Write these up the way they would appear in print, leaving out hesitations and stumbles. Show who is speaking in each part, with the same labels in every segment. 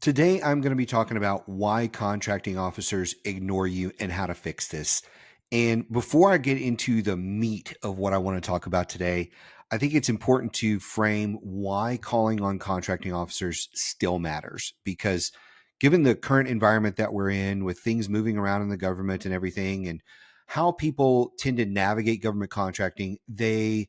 Speaker 1: Today, I'm going to be talking about why contracting officers ignore you and how to fix this. And before I get into the meat of what I want to talk about today, I think it's important to frame why calling on contracting officers still matters. Because given the current environment that we're in, with things moving around in the government and everything, and how people tend to navigate government contracting, they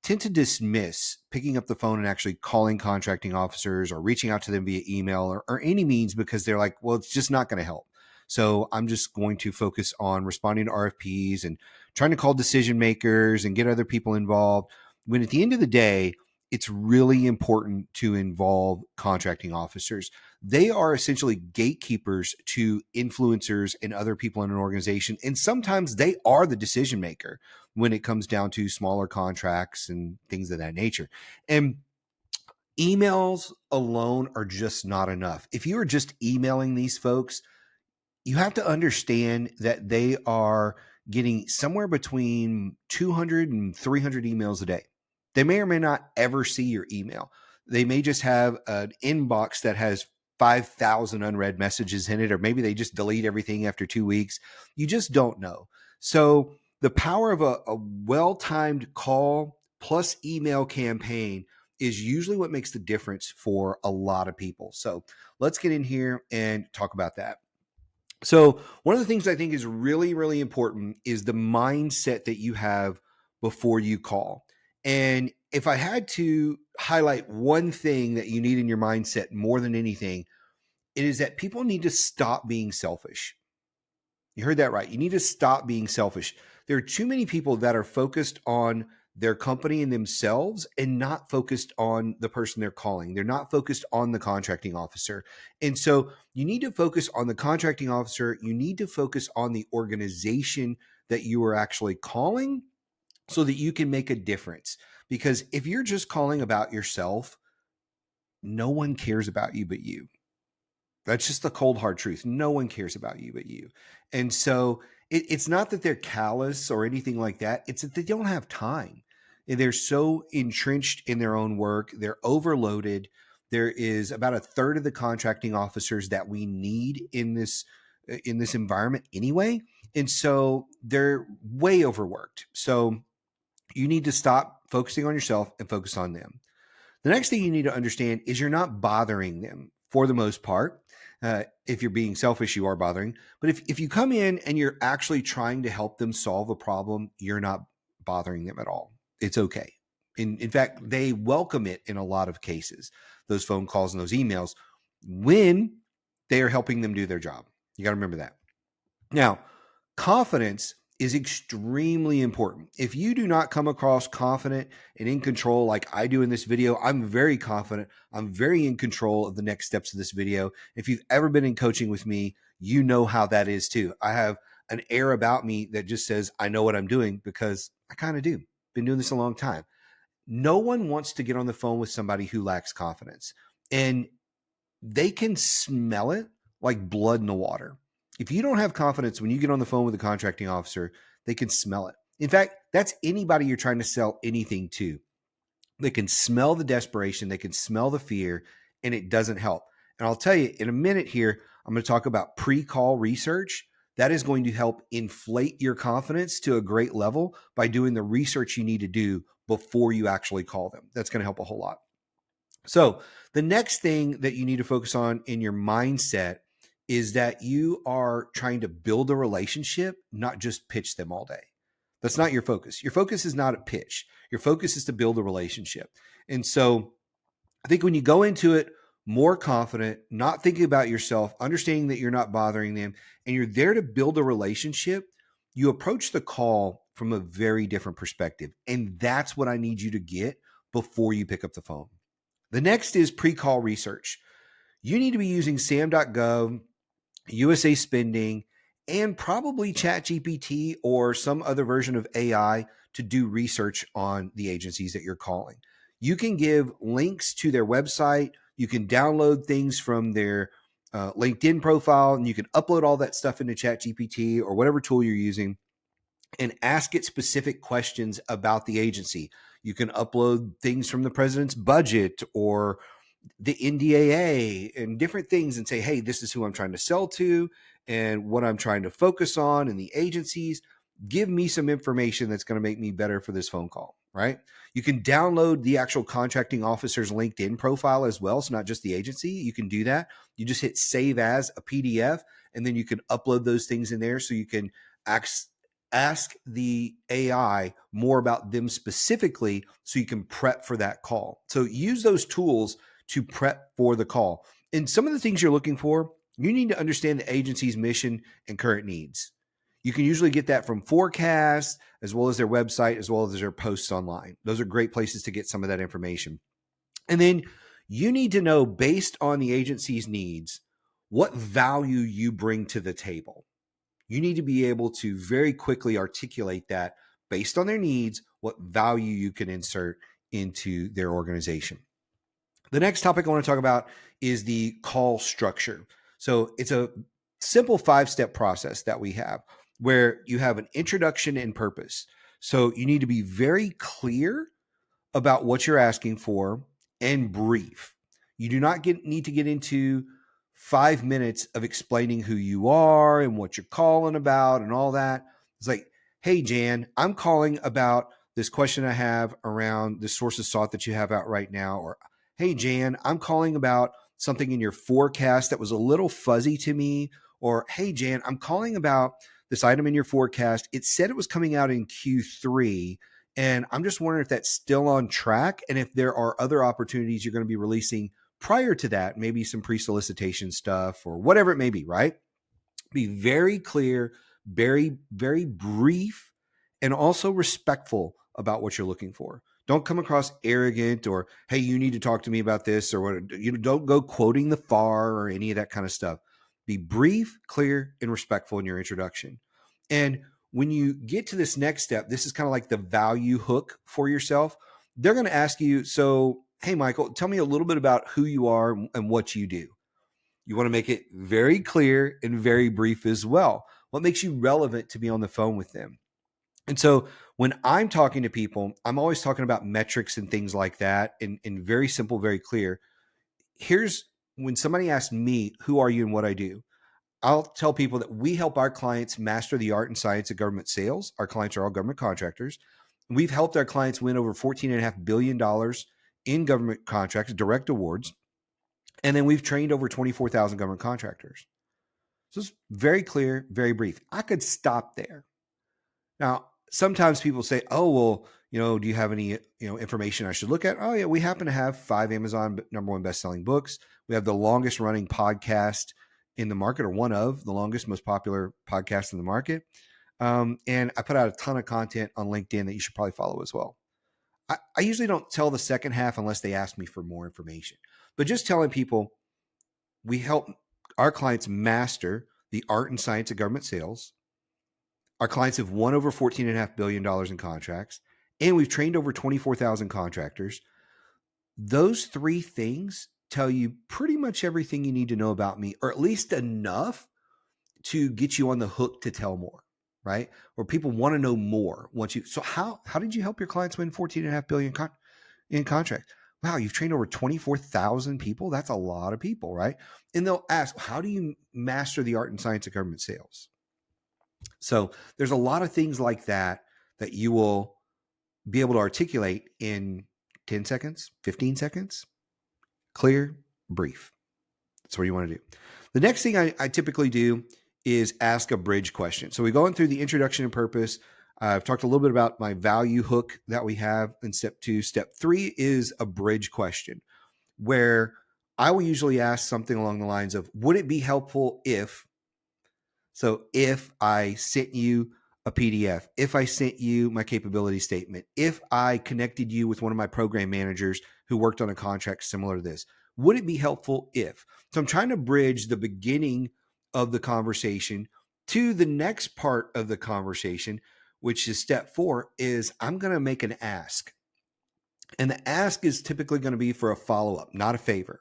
Speaker 1: tend to dismiss picking up the phone and actually calling contracting officers or reaching out to them via email or any means because they're like, well, it's just not going to help. So I'm just going to focus on responding to RFPs and trying to call decision makers and get other people involved. When at the end of the day, it's really important to involve contracting officers. They are essentially gatekeepers to influencers and other people in an organization. And sometimes they are the decision maker when it comes down to smaller contracts and things of that nature. And emails alone are just not enough. If you are just emailing these folks, you have to understand that they are getting somewhere between 200 and 300 emails a day. They may or may not ever see your email. They may just have an inbox that has 5,000 unread messages in it, or maybe they just delete everything after 2 weeks. You just don't know. So, the power of a well timed call plus email campaign is usually what makes the difference for a lot of people. So, let's get in here and talk about that. So, one of the things I think is really, really important is the mindset that you have before you call. And if I had to highlight one thing that you need in your mindset more than anything, it is that people need to stop being selfish. You heard that right. You need to stop being selfish. There are too many people that are focused on their company and themselves and not focused on the person they're calling. They're not focused on the contracting officer. And so you need to focus on the contracting officer. You need to focus on the organization that you are actually calling so that you can make a difference. Because if you're just calling about yourself, no one cares about you but you. That's just the cold hard truth. No one cares about you but you. And so it's not that they're callous or anything like that. It's that they don't have time. And they're so entrenched in their own work. They're overloaded. There is about a third of the contracting officers that we need in this environment anyway. And so they're way overworked. So you need to stop focusing on yourself and focus on them. The next thing you need to understand is you're not bothering them for the most part. If you're being selfish, you are bothering. But if you come in and you're actually trying to help them solve a problem, you're not bothering them at all. It's okay. In fact, they welcome it in a lot of cases, those phone calls and those emails, when they are helping them do their job. You got to remember that. Now, confidence is extremely important. If you do not come across confident and in control like I do in this video, I'm very confident. I'm very in control of the next steps of this video. If you've ever been in coaching with me, you know how that is too. I have an air about me that just says I know what I'm doing because I kind of do. Been doing this a long time. No one wants to get on the phone with somebody who lacks confidence. And they can smell it like blood in the water. If you don't have confidence when you get on the phone with a contracting officer, they can smell it. In fact, that's anybody you're trying to sell anything to. They can smell the desperation, they can smell the fear, and it doesn't help. And I'll tell you in a minute here, I'm going to talk about pre-call research. That is going to help inflate your confidence to a great level by doing the research you need to do before you actually call them. That's going to help a whole lot. So, the next thing that you need to focus on in your mindset is that you are trying to build a relationship, not just pitch them all day. That's not your focus. Your focus is not a pitch. Your focus is to build a relationship. And so, I think when you go into it more confident, not thinking about yourself, understanding that you're not bothering them, and you're there to build a relationship, you approach the call from a very different perspective. And that's what I need you to get before you pick up the phone. The next is pre-call research. You need to be using SAM.gov, USA Spending, and probably ChatGPT or some other version of AI to do research on the agencies that you're calling. You can give links to their website. You can download things from their LinkedIn profile, and you can upload all that stuff into ChatGPT or whatever tool you're using and ask it specific questions about the agency. You can upload things from the president's budget or the NDAA and different things and say, hey, this is who I'm trying to sell to and what I'm trying to focus on and the agencies. Give me some information that's going to make me better for this phone call, right? You can download the actual contracting officer's LinkedIn profile as well. So not just the agency, you can do that. You just hit save as a PDF, and then you can upload those things in there so you can ask the AI more about them specifically so you can prep for that call. So use those tools to prep for the call. And some of the things you're looking for, you need to understand the agency's mission and current needs. You can usually get that from forecasts, as well as their website, as well as their posts online. Those are great places to get some of that information. And then you need to know, based on the agency's needs, what value you bring to the table. You need to be able to very quickly articulate that based on their needs, what value you can insert into their organization. The next topic I want to talk about is the call structure. So it's a simple 5-step process that we have where you have an introduction and purpose. So you need to be very clear about what you're asking for and brief. You do not need to get into 5 minutes of explaining who you are and what you're calling about and all that. It's like, hey, Jan, I'm calling about this question I have around the source of SOT that you have out right now. Or, hey, Jan, I'm calling about something in your forecast that was a little fuzzy to me. Or, hey, Jan, I'm calling about this item in your forecast. It said it was coming out in Q3. And I'm just wondering if that's still on track and if there are other opportunities you're going to be releasing prior to that, maybe some pre-solicitation stuff or whatever it may be, right? Be very clear, very, very brief, and also respectful about what you're looking for. Don't come across arrogant or, hey, you need to talk to me about this, or what. You know, don't go quoting the FAR or any of that kind of stuff. Be brief, clear, and respectful in your introduction. And when you get to this next step, this is kind of like the value hook for yourself. They're going to ask you, so, hey, Michael, tell me a little bit about who you are and what you do. You want to make it very clear and very brief as well. What makes you relevant to be on the phone with them? And so when I'm talking to people, I'm always talking about metrics and things like that in very simple, very clear. Here's when somebody asks me, who are you and what I do? I'll tell people that we help our clients master the art and science of government sales. Our clients are all government contractors. We've helped our clients win over $14.5 billion in government contracts, direct awards. And then we've trained over 24,000 government contractors. So it's very clear, very brief. I could stop there. Now, sometimes people say, oh, well, do you have any, information I should look at? Oh, yeah, we happen to have 5 Amazon #1 best-selling books. We have the longest running podcast in the market, or one of the longest, most popular podcasts in the market. And I put out a ton of content on LinkedIn that you should probably follow as well. I usually don't tell the second half unless they ask me for more information. But just telling people, we help our clients master the art and science of government sales. Our clients have won over $14.5 billion in contracts, and we've trained over 24,000 contractors. Those 3 things tell you pretty much everything you need to know about me, or at least enough to get you on the hook to tell more, right? Or people want to know more once you. So how did you help your clients win $14.5 billion in contracts? Wow, you've trained over 24,000 people. That's a lot of people, right? And they'll ask, how do you master the art and science of government sales? So there's a lot of things like that that you will be able to articulate in 10 seconds, 15 seconds, clear, brief. That's what you want to do. The next thing I typically do is ask a bridge question. So we're going through the introduction and purpose. I've talked a little bit about my value hook that we have in step 2. Step 3 is a bridge question, where I will usually ask something along the lines of, would it be helpful if, so if I sent you a PDF, if I sent you my capability statement, if I connected you with one of my program managers who worked on a contract similar to this, would it be helpful if? So I'm trying to bridge the beginning of the conversation to the next part of the conversation, which is step 4, is I'm going to make an ask. And the ask is typically going to be for a follow-up, not a favor.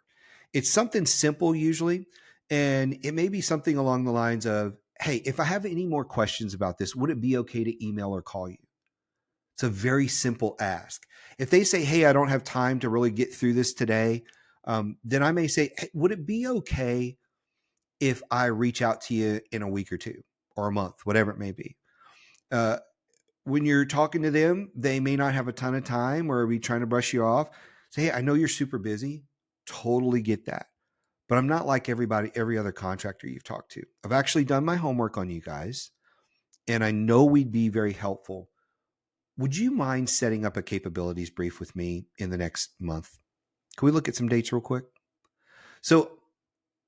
Speaker 1: It's something simple usually. And it may be something along the lines of, hey, if I have any more questions about this, would it be okay to email or call you? It's a very simple ask. If they say, hey, I don't have time to really get through this today, then I may say, hey, would it be okay if I reach out to you in a week or two or a month, whatever it may be? Uh, when you're talking to them, they may not have a ton of time or be trying to brush you off. Say, hey, I know you're super busy. Totally get that. But I'm not like every other contractor you've talked to. I've actually done my homework on you guys, and I know we'd be very helpful. Would you mind setting up a capabilities brief with me in the next month? Can we look at some dates real quick? So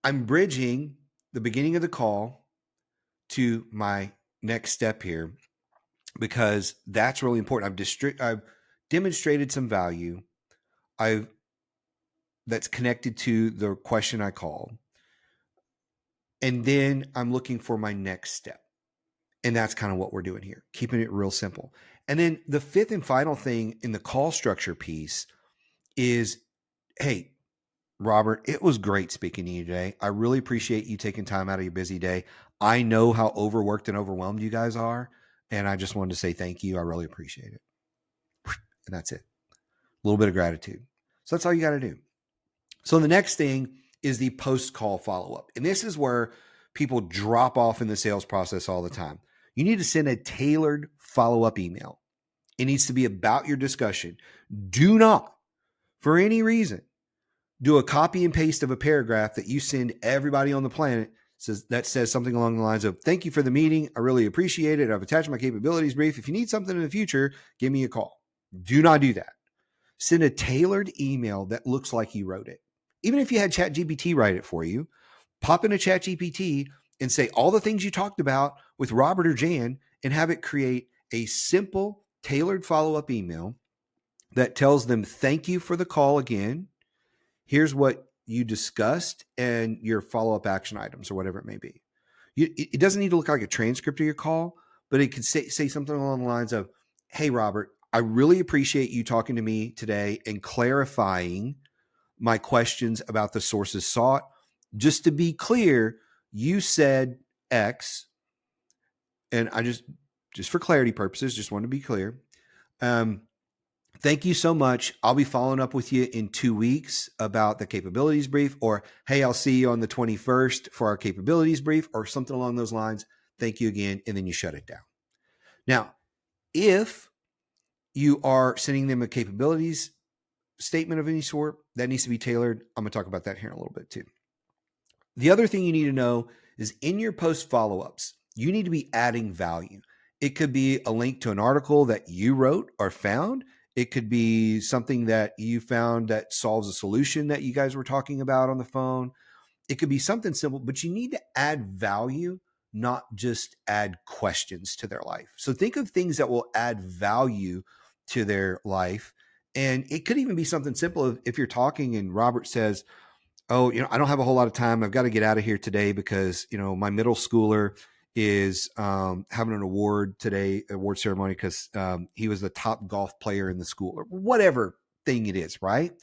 Speaker 1: I'm bridging the beginning of the call to my next step here because that's really important. I've demonstrated some value. I've That's connected to the question I called. And then I'm looking for my next step. And that's kind of what we're doing here, keeping it real simple. And then the fifth and final thing in the call structure piece is, hey, Robert, it was great speaking to you today. I really appreciate you taking time out of your busy day. I know how overworked and overwhelmed you guys are. And I just wanted to say thank you. I really appreciate it. And that's it. A little bit of gratitude. So that's all you got to do. So the next thing is the post-call follow-up. And this is where people drop off in the sales process all the time. You need to send a tailored follow-up email. It needs to be about your discussion. Do not, for any reason, do a copy and paste of a paragraph that you send everybody on the planet that says something along the lines of, thank you for the meeting. I really appreciate it. I've attached my capabilities brief. If you need something in the future, give me a call. Do not do that. Send a tailored email that looks like you wrote it. Even if you had ChatGPT write it for you, pop into ChatGPT and say all the things you talked about with Robert or Jan and have it create a simple, tailored follow-up email that tells them, thank you for the call again. Here's what you discussed and your follow-up action items or whatever it may be. It doesn't need to look like a transcript of your call, but it could say something along the lines of, hey, Robert, I really appreciate you talking to me today and clarifying my questions about the sources sought. Just to be clear, you said X, and I just for clarity purposes, just want to be clear. Thank you so much. I'll be following up with you in 2 weeks about the capabilities brief, or hey, I'll see you on the 21st for our capabilities brief, or something along those lines. Thank you again. And then you shut it down. Now, if you are sending them a capabilities statement of any sort, that needs to be tailored. I'm going to talk about that here in a little bit too. The other thing you need to know is in your post follow-ups, you need to be adding value. It could be a link to an article that you wrote or found. It could be something that you found that solves a solution that you guys were talking about on the phone. It could be something simple, but you need to add value, not just add questions to their life. So think of things that will add value to their life. And it could even be something simple. If you're talking and Robert says, oh, I don't have a whole lot of time. I've got to get out of here today because, my middle schooler is having an award ceremony because he was the top golf player in the school or whatever thing it is, right?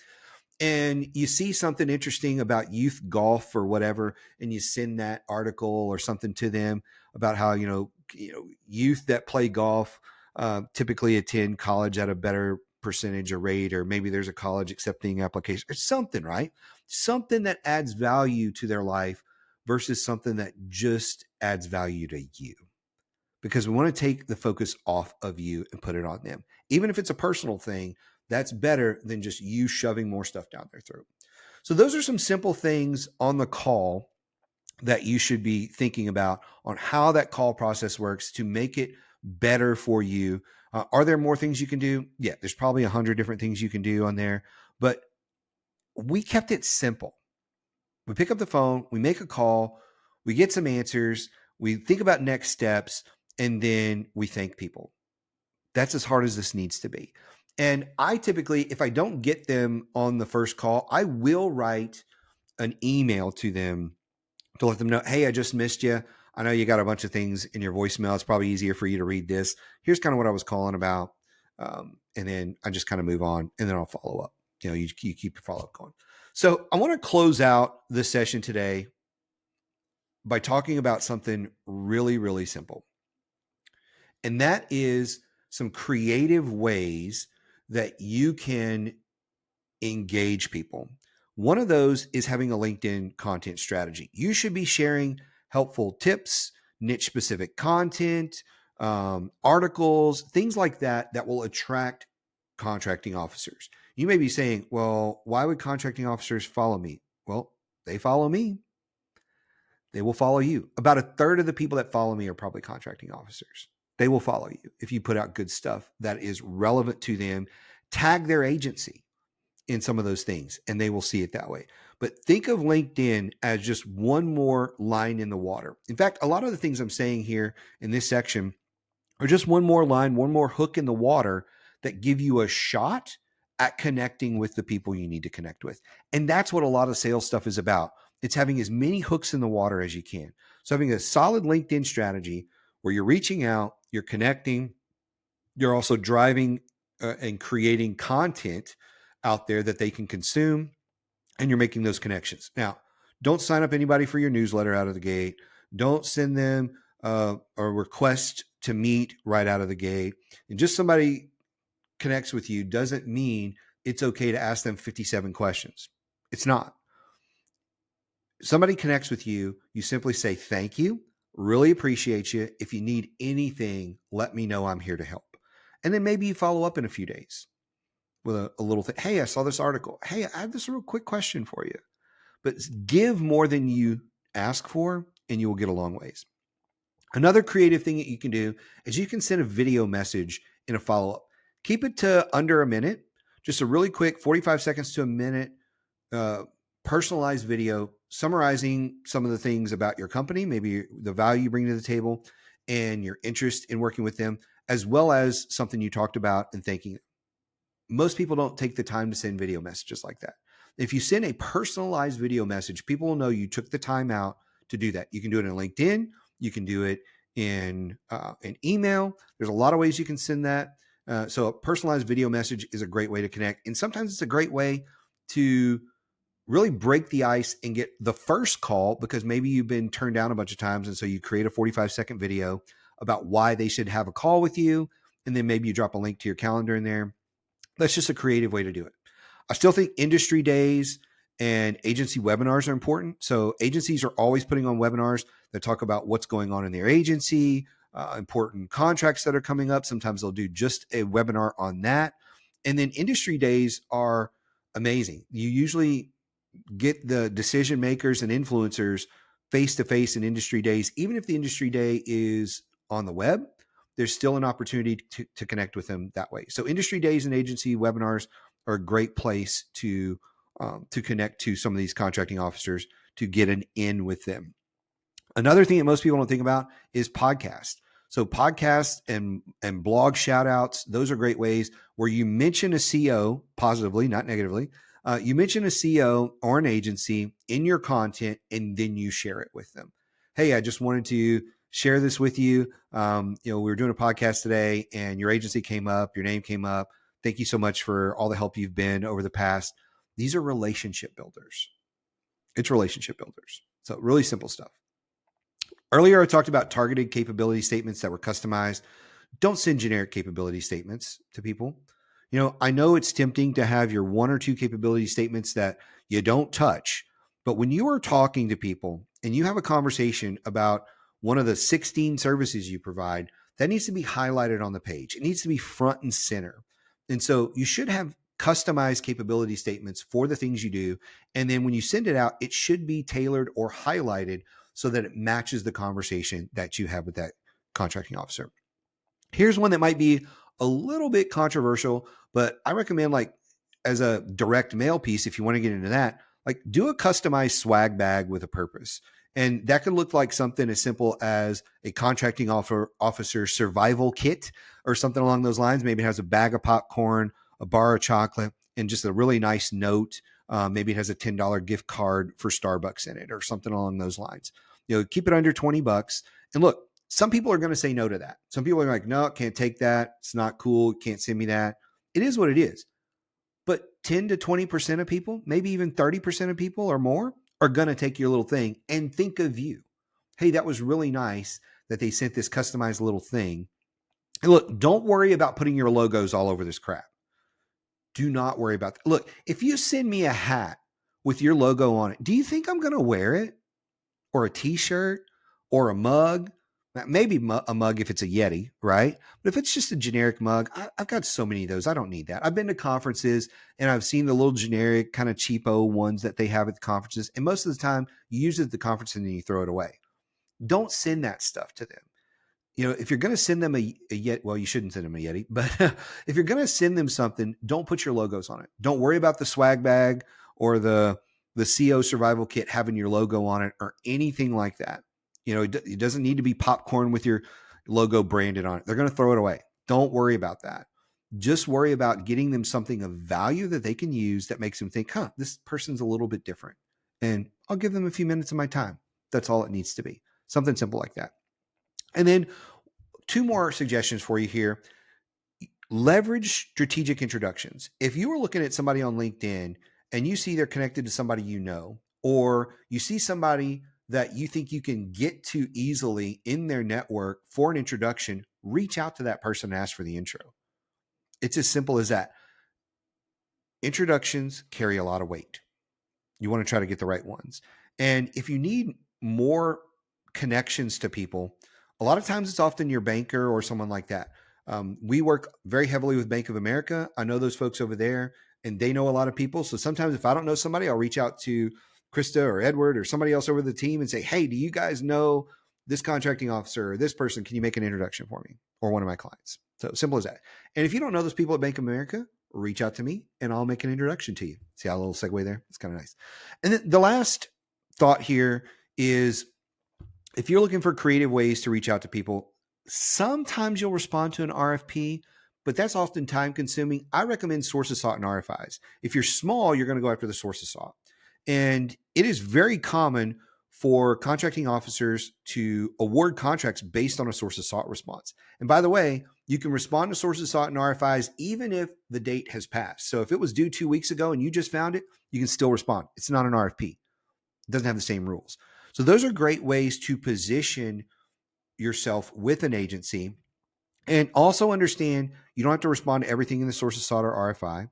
Speaker 1: And you see something interesting about youth golf or whatever, and you send that article or something to them about how, youth that play golf typically attend college at a better percentage or rate, or maybe there's a college accepting application or something, right? Something that adds value to their life versus something that just adds value to you. Because we want to take the focus off of you and put it on them. Even if it's a personal thing, that's better than just you shoving more stuff down their throat. So those are some simple things on the call that you should be thinking about on how that call process works to make it better for you. Are there more things you can do? Yeah, there's probably 100 different things you can do on there, but we kept it simple. We pick up the phone, we make a call, we get some answers, we think about next steps, and then we thank people. That's as hard as this needs to be. And I typically, if I don't get them on the first call, I will write an email to them to let them know, hey, I just missed you. I know you got a bunch of things in your voicemail. It's probably easier for you to read this. Here's kind of what I was calling about. And then I just kind of move on and then I'll follow up. You keep your follow-up going. So I want to close out this session today by talking about something really, really simple. And that is some creative ways that you can engage people. One of those is having a LinkedIn content strategy. You should be sharing helpful tips, niche specific content, articles, things like that that will attract contracting officers. You may be saying, well, why would contracting officers follow me? Well, they follow me. They will follow you. About a third of the people that follow me are probably contracting officers. They will follow you if you put out good stuff that is relevant to them. Tag their agency in some of those things and they will see it that way. But think of LinkedIn as just one more line in the water. In fact, a lot of the things I'm saying here in this section are just one more line, one more hook in the water that give you a shot at connecting with the people you need to connect with. And that's what a lot of sales stuff is about. It's having as many hooks in the water as you can. So having a solid LinkedIn strategy where you're reaching out, you're connecting, you're also driving and creating content out there that they can consume, and you're making those connections. Now, don't sign up anybody for your newsletter out of the gate. Don't send them a request to meet right out of the gate. And just somebody connects with you doesn't mean it's okay to ask them 57 questions. It's not. Somebody connects with you, you simply say, thank you, really appreciate you. If you need anything, let me know. I'm here to help. And then maybe you follow up in a few days with a little thing. Hey, I saw this article. Hey, I have this real quick question for you. But give more than you ask for, and you will get a long ways. Another creative thing that you can do is you can send a video message in a follow-up. Keep it to under a minute, just a really quick 45 seconds to a minute personalized video summarizing some of the things about your company, maybe the value you bring to the table and your interest in working with them, as well as something you talked about and thanking them. Most people don't take the time to send video messages like that. If you send a personalized video message, people will know you took the time out to do that. You can do it in LinkedIn. You can do it in an email. There's a lot of ways you can send that. So a personalized video message is a great way to connect. And sometimes it's a great way to really break the ice and get the first call, because maybe you've been turned down a bunch of times. And so you create a 45-second video about why they should have a call with you. And then maybe you drop a link to your calendar in there. That's just a creative way to do it. I still think industry days and agency webinars are important. So agencies are always putting on webinars that talk about what's going on in their agency, important contracts that are coming up. Sometimes they'll do just a webinar on that. And then industry days are amazing. You usually get the decision makers and influencers face to face in industry days. Even if the industry day is on the web, there's still an opportunity to connect with them that way. So industry days and agency webinars are a great place to connect to some of these contracting officers to get an in with them. Another thing that most people don't think about is podcasts. So podcasts and blog shout outs, those are great ways where you mention a CO positively, not negatively. You mention a CO or an agency in your content, and then you share it with them. Hey, I just wanted to share this with you. We were doing a podcast today and your agency came up, your name came up. Thank you so much for all the help you've been over the past. These are relationship builders. It's relationship builders. So really simple stuff. Earlier, I talked about targeted capability statements that were customized. Don't send generic capability statements to people. I know it's tempting to have your one or two capability statements that you don't touch, but when you are talking to people and you have a conversation about one of the 16 services you provide, that needs to be highlighted on the page. It needs to be front and center. And so you should have customized capability statements for the things you do. And then when you send it out, it should be tailored or highlighted so that it matches the conversation that you have with that contracting officer. Here's one that might be a little bit controversial, but I recommend, like, as a direct mail piece, if you want to get into that, like, do a customized swag bag with a purpose. And that could look like something as simple as a contracting officer survival kit or something along those lines. Maybe it has a bag of popcorn, a bar of chocolate, and just a really nice note. Maybe it has a $10 gift card for Starbucks in it or something along those lines. Keep it under $20. And look, some people are going to say no to that. Some people are like, no, can't take that. It's not cool. Can't send me that. It is what it is. But 10 to 20% of people, maybe even 30% of people or more, are going to take your little thing and think of you. Hey, that was really nice that they sent this customized little thing. And look, don't worry about putting your logos all over this crap. Do not worry about that. Look, if you send me a hat with your logo on it, do you think I'm going to wear it? Or a t-shirt or a mug? Maybe a mug if it's a Yeti, right? But if it's just a generic mug, I've got so many of those. I don't need that. I've been to conferences and I've seen the little generic kind of cheapo ones that they have at the conferences. And most of the time you use it at the conference and then you throw it away. Don't send that stuff to them. If you're going to send them a Yeti, well, you shouldn't send them a Yeti, but if you're going to send them something, don't put your logos on it. Don't worry about the swag bag or the CO survival kit having your logo on it or anything like that. It doesn't need to be popcorn with your logo branded on it. They're going to throw it away. Don't worry about that. Just worry about getting them something of value that they can use that makes them think, this person's a little bit different. And I'll give them a few minutes of my time. That's all it needs to be. Something simple like that. And then 2 more suggestions for you here. Leverage strategic introductions. If you are looking at somebody on LinkedIn and you see they're connected to somebody or you see somebody that you think you can get to easily in their network for an introduction, reach out to that person and ask for the intro. It's as simple as that. Introductions carry a lot of weight. You want to try to get the right ones. And if you need more connections to people, a lot of times it's often your banker or someone like that. We work very heavily with Bank of America. I know those folks over there and they know a lot of people. So sometimes if I don't know somebody, I'll reach out to Krista or Edward or somebody else over the team and say, hey, do you guys know this contracting officer or this person? Can you make an introduction for me or one of my clients? So simple as that. And if you don't know those people at Bank of America, reach out to me and I'll make an introduction to you. See how a little segue there? It's kind of nice. And then the last thought here is, if you're looking for creative ways to reach out to people, sometimes you'll respond to an RFP, but that's often time consuming. I recommend sources sought and RFIs. If you're small, you're going to go after the sources sought. And it is very common for contracting officers to award contracts based on a sources sought response. And by the way, you can respond to sources sought and RFIs even if the date has passed. So if it was due 2 weeks ago and you just found it, you can still respond. It's not an RFP. It doesn't have the same rules. So those are great ways to position yourself with an agency. And also understand you don't have to respond to everything in the sources sought or RFI.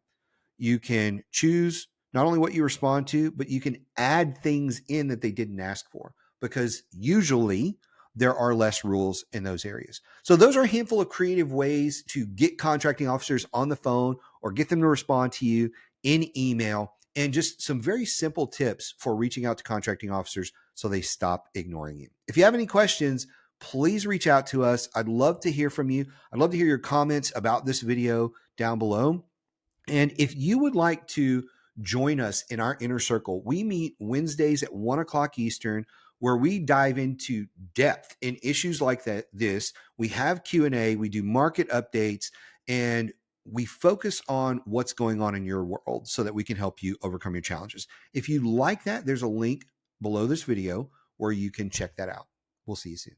Speaker 1: You can choose not only what you respond to, but you can add things in that they didn't ask for, because usually there are less rules in those areas. So those are a handful of creative ways to get contracting officers on the phone or get them to respond to you in email, and just some very simple tips for reaching out to contracting officers so they stop ignoring you. If you have any questions, please reach out to us. I'd love to hear from you. I'd love to hear your comments about this video down below. And if you would like to join us in our inner circle, we meet Wednesdays at 1 o'clock Eastern, where we dive into depth in issues like this. We have Q&A, we do market updates, and we focus on what's going on in your world so that we can help you overcome your challenges. If you like that, there's a link below this video where you can check that out. We'll see you soon.